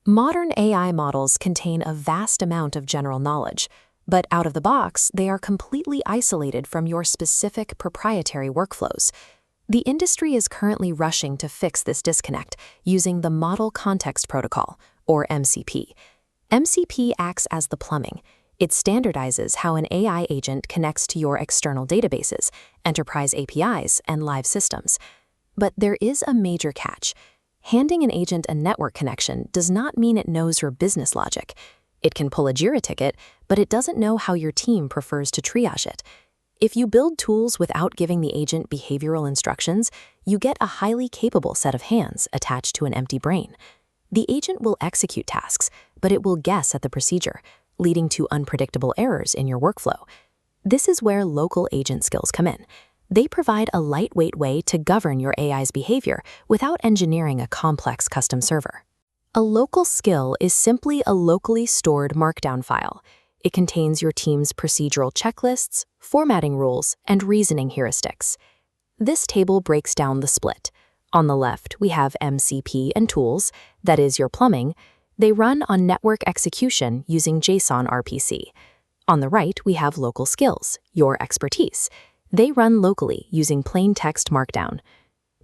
Modern AI models contain a vast amount of general knowledge, but out of the box, they are completely isolated from your specific proprietary workflows. The industry is currently rushing to fix this disconnect using the Model Context Protocol, or MCP. MCP acts as the plumbing. It standardizes how an AI agent connects to your external databases, enterprise APIs, and live systems. But there is a major catch. Handing an agent a network connection does not mean it knows your business logic. It can pull a Jira ticket, but it doesn't know how your team prefers to triage it. If you build tools without giving the agent behavioral instructions, you get a highly capable set of hands attached to an empty brain. The agent will execute tasks, but it will guess at the procedure, leading to unpredictable errors in your workflow. This is where local agent skills come in. They provide a lightweight way to govern your AI's behavior without engineering a complex custom server. A local skill is simply a locally stored markdown file. It contains your team's procedural checklists, formatting rules, and reasoning heuristics. This table breaks down the split. On the left, we have MCP and tools, that is your plumbing. They run on network execution using JSON-RPC. On the right, we have local skills, your expertise. They run locally using plain text markdown.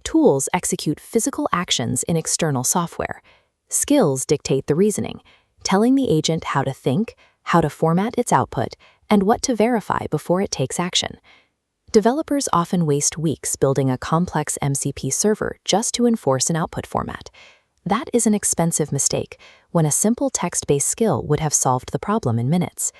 Tools execute physical actions in external software. Skills dictate the reasoning, telling the agent how to think, how to format its output, and what to verify before it takes action. Developers often waste weeks building a complex MCP server just to enforce an output format. That is an expensive mistake when a simple text-based skill would have solved the problem in minutes.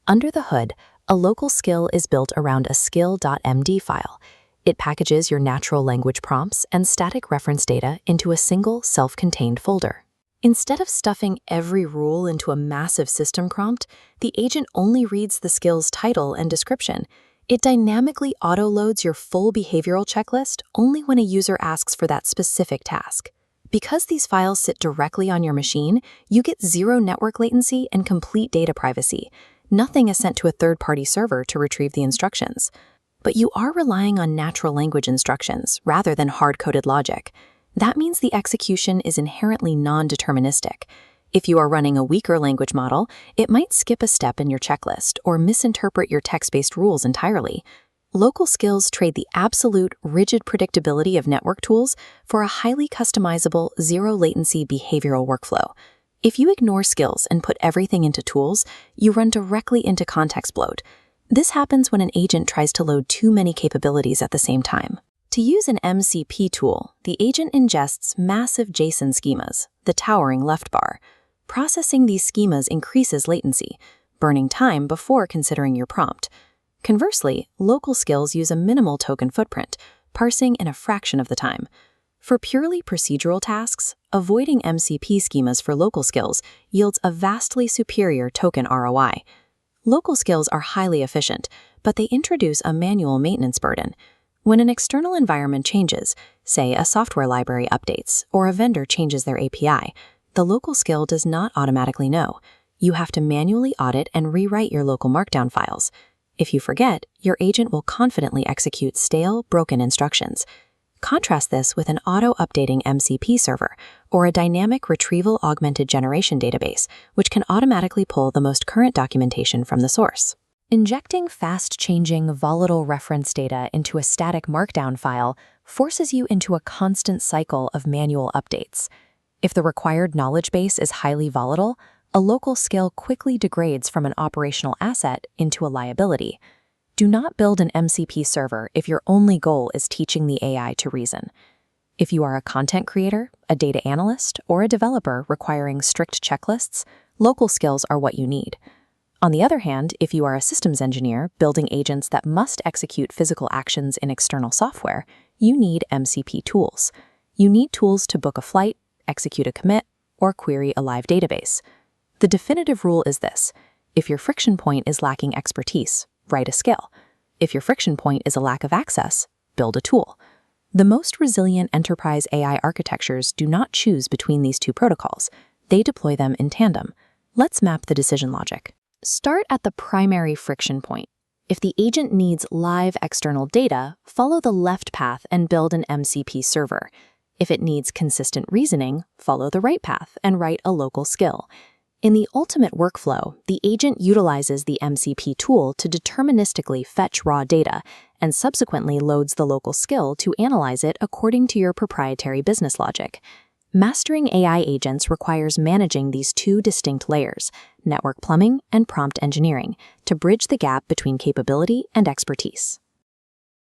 Under the hood, a local skill is built around a SKILL.md file. It packages your natural language prompts and static reference data into a single self-contained folder. Instead of stuffing every rule into a massive system prompt, the agent only reads the skill's title and description. It dynamically auto-loads your full behavioral checklist only when a user asks for that specific task. Because these files sit directly on your machine, you get zero network latency and complete data privacy. Nothing is sent to a third-party server to retrieve the instructions. But you are relying on natural language instructions rather than hard-coded logic. That means the execution is inherently non-deterministic. If you are running a weaker language model, it might skip a step in your checklist or misinterpret your text-based rules entirely. Local skills trade the absolute, rigid predictability of network tools for a highly customizable, zero-latency behavioral workflow. If you ignore skills and put everything into tools, you run directly into context bloat. This happens when an agent tries to load too many capabilities at the same time. To use an MCP tool, the agent ingests massive JSON schemas, the towering left bar. Processing these schemas increases latency, burning time before considering your prompt. Conversely, local skills use a minimal token footprint, parsing in a fraction of the time. For purely procedural tasks, avoiding MCP schemas for local skills yields a vastly superior token ROI. Local skills are highly efficient, but they introduce a manual maintenance burden. When an external environment changes, say a software library updates or a vendor changes their API, the local skill does not automatically know. You have to manually audit and rewrite your local markdown files. If you forget, your agent will confidently execute stale, broken instructions. Contrast this with an auto-updating MCP server or a dynamic retrieval augmented generation database, which can automatically pull the most current documentation from the source. Injecting fast-changing, volatile reference data into a static markdown file forces you into a constant cycle of manual updates. If the required knowledge base is highly volatile, a local skill quickly degrades from an operational asset into a liability. Do not build an MCP server if your only goal is teaching the AI to reason. If you are a content creator, a data analyst, or a developer requiring strict checklists, local skills are what you need. On the other hand, if you are a systems engineer building agents that must execute physical actions in external software, you need MCP tools. You need tools to book a flight, execute a commit, or query a live database. The definitive rule is this: if your friction point is lacking expertise, write a skill. If your friction point is a lack of access, build a tool. The most resilient enterprise AI architectures do not choose between these two protocols. They deploy them in tandem. Let's map the decision logic. Start at the primary friction point. If the agent needs live external data, follow the left path and build an MCP server. If it needs consistent reasoning, follow the right path and write a local skill. In the ultimate workflow, the agent utilizes the MCP tool to deterministically fetch raw data and subsequently loads the local skill to analyze it according to your proprietary business logic. Mastering AI agents requires managing these two distinct layers, network plumbing and prompt engineering, to bridge the gap between capability and expertise.